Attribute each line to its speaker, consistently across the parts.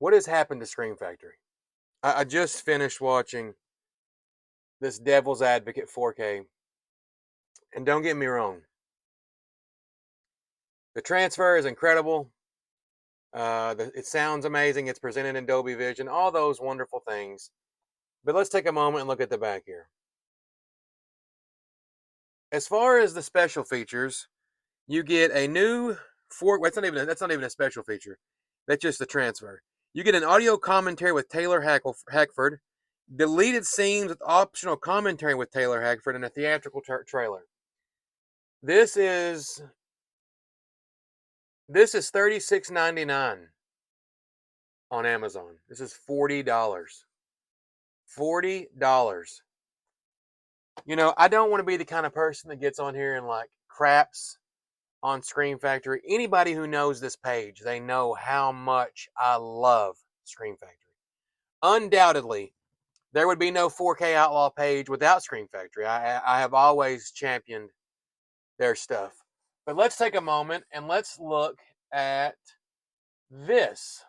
Speaker 1: What has happened to Scream Factory? I just finished watching this Devil's Advocate 4K, and don't get me wrong, the transfer is incredible. It sounds amazing. It's presented in Dolby Vision, all those wonderful things. But let's take a moment and look at the back here. As far as the special features, you get a new that's not even a special feature. That's just the transfer. You get an audio commentary with Taylor Hackford, deleted scenes with optional commentary with Taylor Hackford, and a theatrical trailer. This is $36.99 on Amazon. This is $40. $40. You know, I don't want to be the kind of person that gets on here and like craps on Scream Factory. Anybody who knows this page, they know how much I love Scream Factory. Undoubtedly, there would be no 4K Outlaw page without Scream Factory. I have always championed their stuff. But let's take a moment and let's look at this.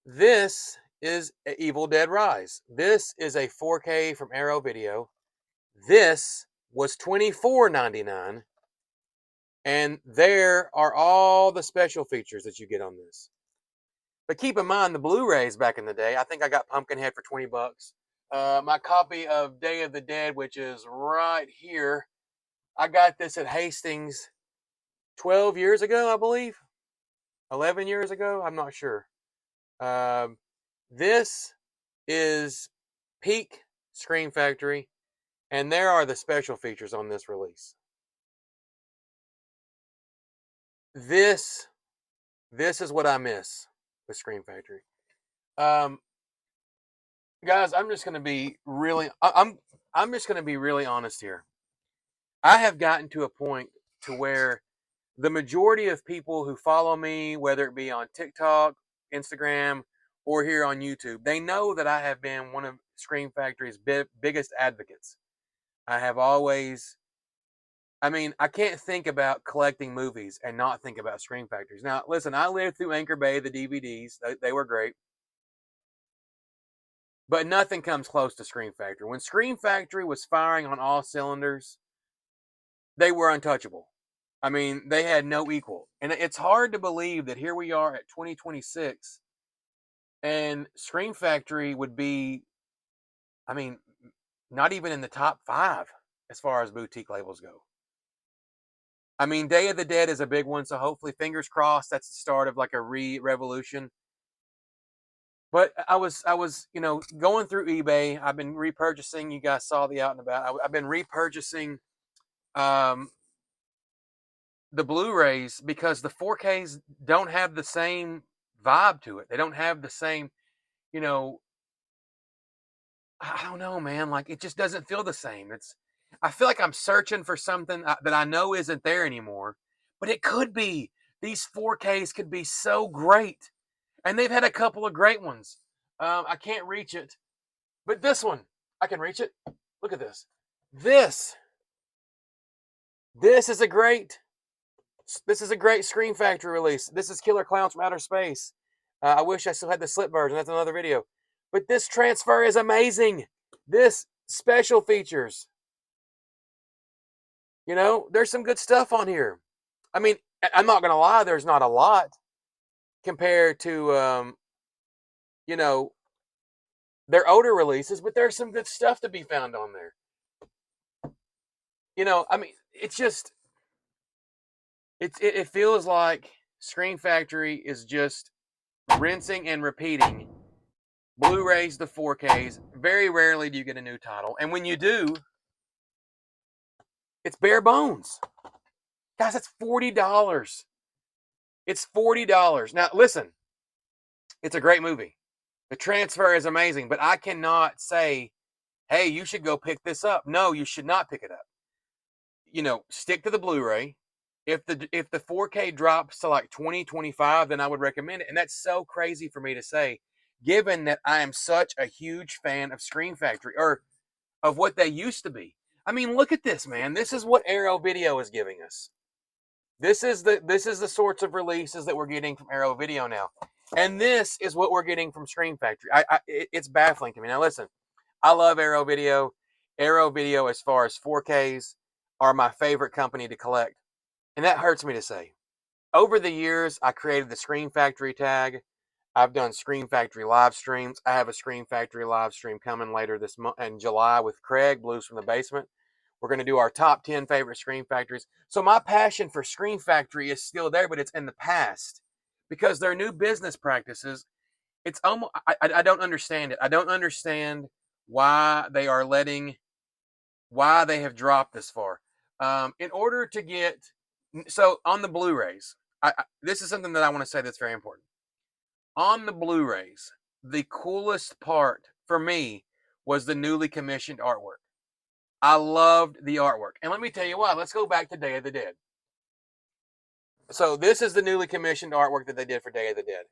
Speaker 1: This is Evil Dead Rise. This is a 4K from Arrow Video. This was $24.99. And there are all the special features that you get on this. But keep in mind the Blu-rays back in the day. I think I got Pumpkinhead for $20. My copy of Day of the Dead, which is right here, I got this at Hastings 12 years ago, I believe. 11 years ago, I'm not sure. This is peak Scream Factory, and there are the special features on this release. This is what I miss with Scream Factory. Guys, I'm just going to be really I'm just going to be really honest here. I have gotten to a point to where the majority of people who follow me, whether it be on TikTok, Instagram, or here on YouTube, they know that I have been one of Scream Factory's biggest advocates. I have always, I can't think about collecting movies and not think about Scream Factories. Now, listen, I lived through Anchor Bay, the DVDs. They were great. But nothing comes close to Scream Factory. When Scream Factory was firing on all cylinders, they were untouchable. I mean, they had no equal. And it's hard to believe that here we are at 2026 and Scream Factory would be, not even in the top 5 as far as boutique labels go. Day of the Dead is a big one, so hopefully, fingers crossed, that's the start of like a revolution. But I was, going through eBay. I've been repurchasing. You guys saw the out and about. I've been repurchasing the Blu-rays because the 4Ks don't have the same vibe to it. They don't have the same, I don't know, man. Like, it just doesn't feel the same. I feel like I'm searching for something that I know isn't there anymore, but it could be. These 4Ks could be so great. And they've had a couple of great ones. I can't reach it. But this one, I can reach it. Look at this. This is a great Scream Factory release. This is Killer Clowns from Outer Space. I wish I still had the slip version. That's another video. But this transfer is amazing. This special features. There's some good stuff on here. I'm not going to lie, there's not a lot compared to, their older releases, but there's some good stuff to be found on there. It's just, it feels like Scream Factory is just rinsing and repeating Blu-rays to 4Ks. Very rarely do you get a new title. And when you do, it's bare bones. Guys, that's $40. It's $40. Now, listen, it's a great movie. The transfer is amazing, but I cannot say, hey, you should go pick this up. No, you should not pick it up. Stick to the Blu-ray. If the 4K drops to like 20, 25, then I would recommend it. And that's so crazy for me to say, given that I am such a huge fan of Scream Factory, or of what they used to be. Look at this, man. This is what Arrow Video is giving us. This is the sorts of releases that we're getting from Arrow Video now. And this is what we're getting from Scream Factory. It's baffling to me. Now, listen, I love Arrow Video. Arrow Video, as far as 4Ks, are my favorite company to collect. And that hurts me to say. Over the years, I created the Scream Factory tag. I've done Scream Factory live streams. I have a Scream Factory live stream coming later this month in July with Craig, Blues from the Basement. We're going to do our top 10 favorite Scream Factories. So my passion for Scream Factory is still there, but it's in the past because their new business practices. It's almost I don't understand it. I don't understand why they are letting why they have dropped this far. In order to get so on the Blu-rays, this is something that I want to say that's very important. On the Blu-rays, the coolest part for me was the newly commissioned artwork. I loved the artwork. And let me tell you why. Let's go back to Day of the Dead. So this is the newly commissioned artwork that they did for Day of the Dead.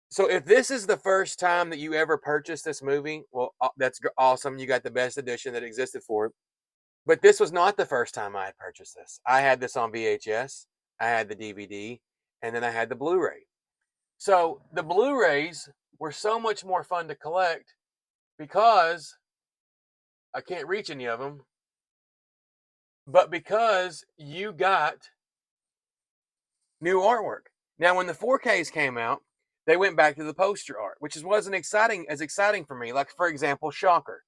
Speaker 1: So if this is the first time that you ever purchased this movie, well, that's awesome. You got the best edition that existed for it. But this was not the first time I had purchased this. I had this on VHS, I had the DVD, and then I had the Blu-ray. So the Blu-rays were so much more fun to collect because I can't reach any of them, but because you got new artwork. Now, when the 4Ks came out, they went back to the poster art, which wasn't as exciting for me. Like, for example, Shocker.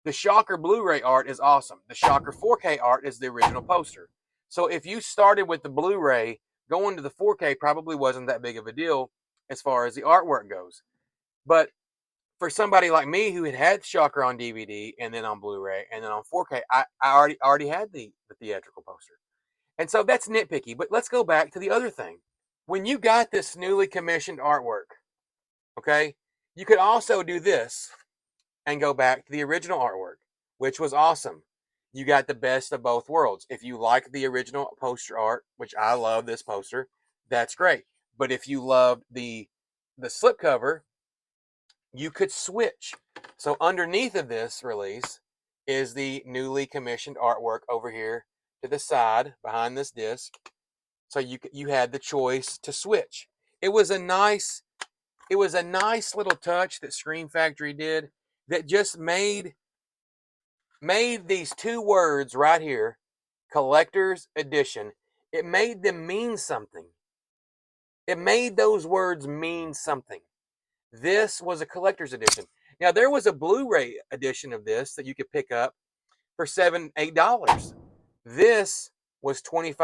Speaker 1: The Shocker Blu-ray art is awesome. The Shocker 4K art is the original poster. So if you started with the Blu-ray, going to the 4K probably wasn't that big of a deal as far as the artwork goes. But for somebody like me who had Shocker on DVD and then on Blu-ray and then on 4K, I already had the theatrical poster. And so that's nitpicky. But let's go back to the other thing. When you got this newly commissioned artwork, okay, you could also do this and go back to the original artwork, which was awesome. You got the best of both worlds. If you like the original poster art, which I love this poster, that's great. But if you loved the slipcover, you could switch. So underneath of this release is the newly commissioned artwork over here to the side behind this disc. So you had the choice to switch. It was a nice little touch that Scream Factory did that just made these two words right here, collector's edition, it made them mean something. It made those words mean something. This was a collector's edition. Now, there was a Blu-ray edition of this that you could pick up for $7, $8. This was $20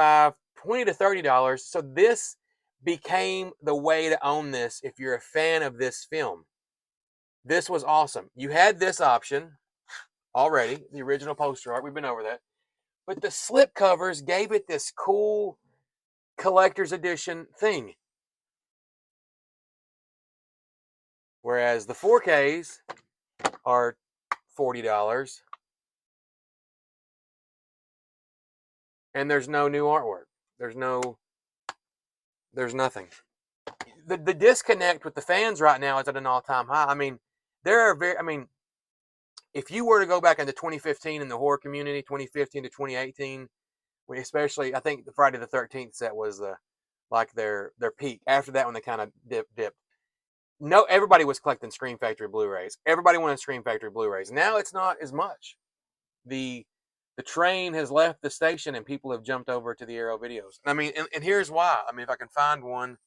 Speaker 1: to $30. So this became the way to own this if you're a fan of this film. This was awesome. You had this option already, the original poster art. We've been over that. But the slip covers gave it this cool collector's edition thing. Whereas the 4Ks are $40 and there's no new artwork. There's nothing. The disconnect with the fans right now is at an all-time high. I mean, if you were to go back into 2015 in the horror community, 2015 to 2018, especially, I think the Friday the 13th set was their peak. After that, when they kind of dipped. No, everybody was collecting Scream Factory Blu-rays. Everybody wanted Scream Factory Blu-rays. Now it's not as much. The train has left the station and people have jumped over to the Arrow videos. I mean, and here's why. I mean, if I can find one.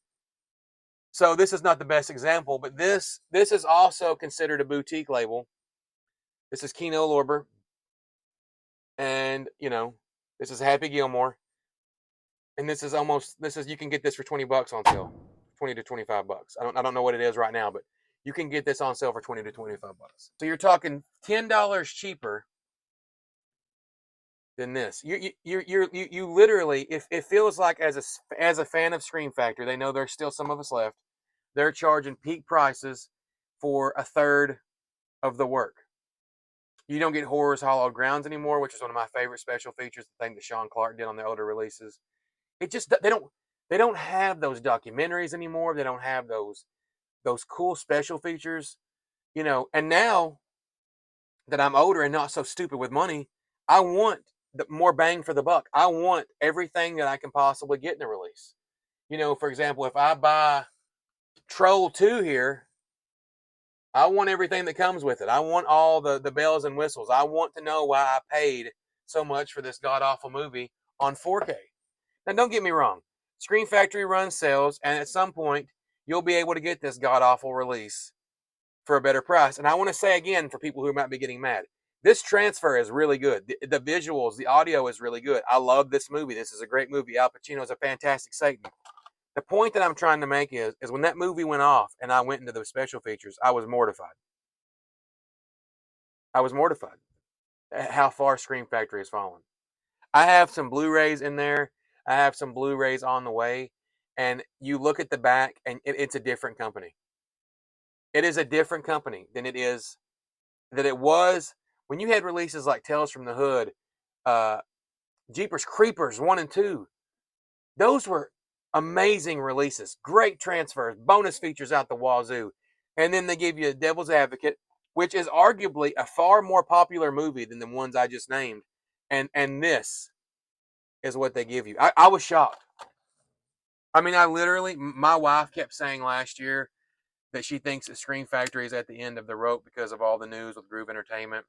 Speaker 1: So this is not the best example, but this is also considered a boutique label. This is Kino Lorber. And, this is Happy Gilmore. And this is you can get this for $20 on sale. 20 to 25 bucks. I don't know what it is right now, but you can get this on sale for 20 to 25 bucks. So you're talking $10 cheaper than this. You literally, if it feels like as a fan of Scream Factory, they know there's still some of us left. They're charging peak prices for a third of the work. You don't get Horror's Hallowed Grounds anymore, which is one of my favorite special features, the thing that Sean Clark did on the older releases. It just they don't have those documentaries anymore. They don't have those cool special features, and now that I'm older and not so stupid with money, I want the more bang for the buck. I want everything that I can possibly get in a release. For example, if I buy Troll 2 here, I want everything that comes with it. I want all the bells and whistles. I want to know why I paid so much for this god-awful movie on 4K. Now, don't get me wrong. Screen Factory runs sales, and at some point, you'll be able to get this god-awful release for a better price. And I want to say again, for people who might be getting mad, this transfer is really good. The visuals, the audio is really good. I love this movie. This is a great movie. Al Pacino is a fantastic Satan. The point that I'm trying to make is when that movie went off and I went into the special features, I was mortified. I was mortified at how far Scream Factory has fallen. I have some Blu-rays in there. I have some Blu-rays on the way. And you look at the back and it's a different company. It is a different company than it was when you had releases like Tales from the Hood, uh, Jeepers Creepers 1 and 2. Those were amazing releases, great transfers, bonus features out the wazoo. And then they give you Devil's Advocate, which is arguably a far more popular movie than the ones I just named. And this is what they give you. I was shocked. I mean, my wife kept saying last year that she thinks that Scream Factory is at the end of the rope because of all the news with Groove Entertainment.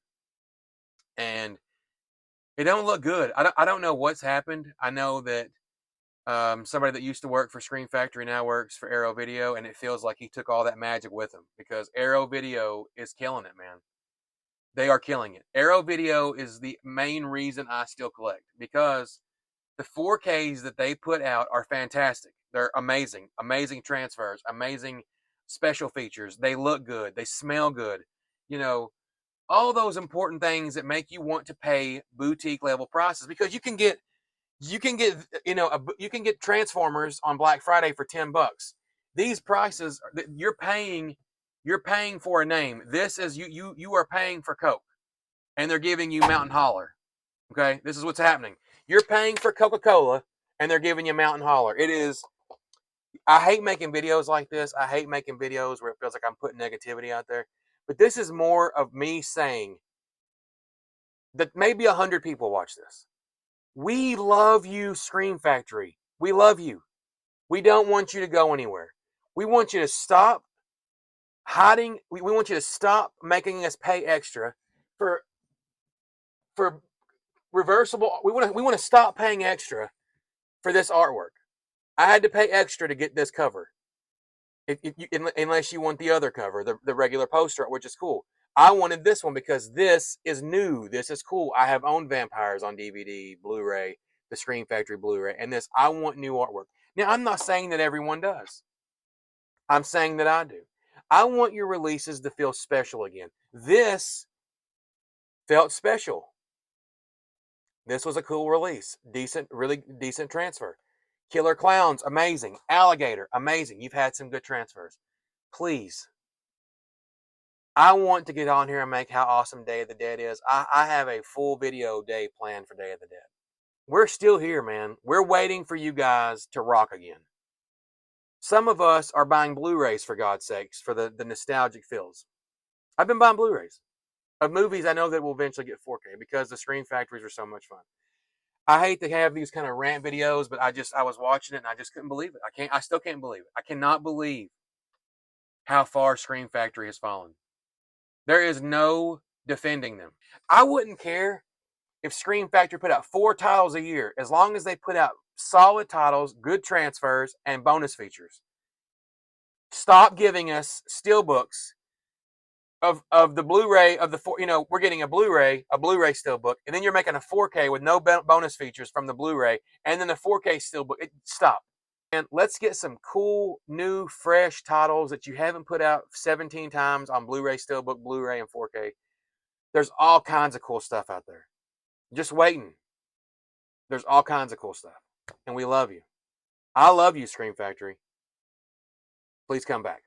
Speaker 1: And it don't look good. I don't know what's happened. I know that somebody that used to work for Screen Factory now works for Arrow Video, and it feels like he took all that magic with him because Arrow Video is killing it, man. They are killing it. Arrow Video is the main reason I still collect because the 4Ks that they put out are fantastic. They're amazing, amazing transfers, amazing special features. They look good. They smell good. You know, all those important things that make you want to pay boutique level prices because you can get Transformers on Black Friday for $10. These prices you're paying for a name. This is you are paying for Coke, and they're giving you Mountain Holler. Okay, this is what's happening. You're paying for Coca-Cola, and they're giving you Mountain Holler. It is. I hate making videos like this. I hate making videos where it feels like I'm putting negativity out there. But this is more of me saying that maybe 100 people watch this. We love you, Scream Factory. We love you. We don't want you to go anywhere. We want you to stop hiding. We want you to stop making us pay extra for for reversible. We want to stop paying extra for this artwork. I had to pay extra to get this cover. Unless you want the other cover, the regular poster, which is cool. I wanted this one because this is new. This is cool. I have owned Vampires on DVD, Blu-ray, the Scream Factory Blu-ray, and this. I want new artwork. Now, I'm not saying that everyone does. I'm saying that I do. I want your releases to feel special again. This felt special. This was a cool release. Decent, really decent transfer. Killer Clowns, amazing. Alligator, amazing. You've had some good transfers. Please. I want to get on here and make how awesome Day of the Dead is. I have a full video day planned for Day of the Dead. We're still here, man. We're waiting for you guys to rock again. Some of us are buying Blu-rays, for God's sakes, for the nostalgic feels. I've been buying Blu-rays of movies I know that will eventually get 4K because the Screen Factories are so much fun. I hate to have these kind of rant videos, but I was watching it and I just couldn't believe it. I still can't believe it. I cannot believe how far Screen Factory has fallen. There is no defending them. I wouldn't care if Screen Factory put out 4 titles a year, as long as they put out solid titles, good transfers, and bonus features. Stop giving us steelbooks of the Blu-ray of the we're getting a Blu-ray steelbook, and then you're making a 4K with no bonus features from the Blu-ray, and then a 4K steelbook. Stop. And let's get some cool, new, fresh titles that you haven't put out 17 times on Blu-ray, Steelbook, Blu-ray, and 4K. There's all kinds of cool stuff out there. Just waiting. There's all kinds of cool stuff. And we love you. I love you, Scream Factory. Please come back.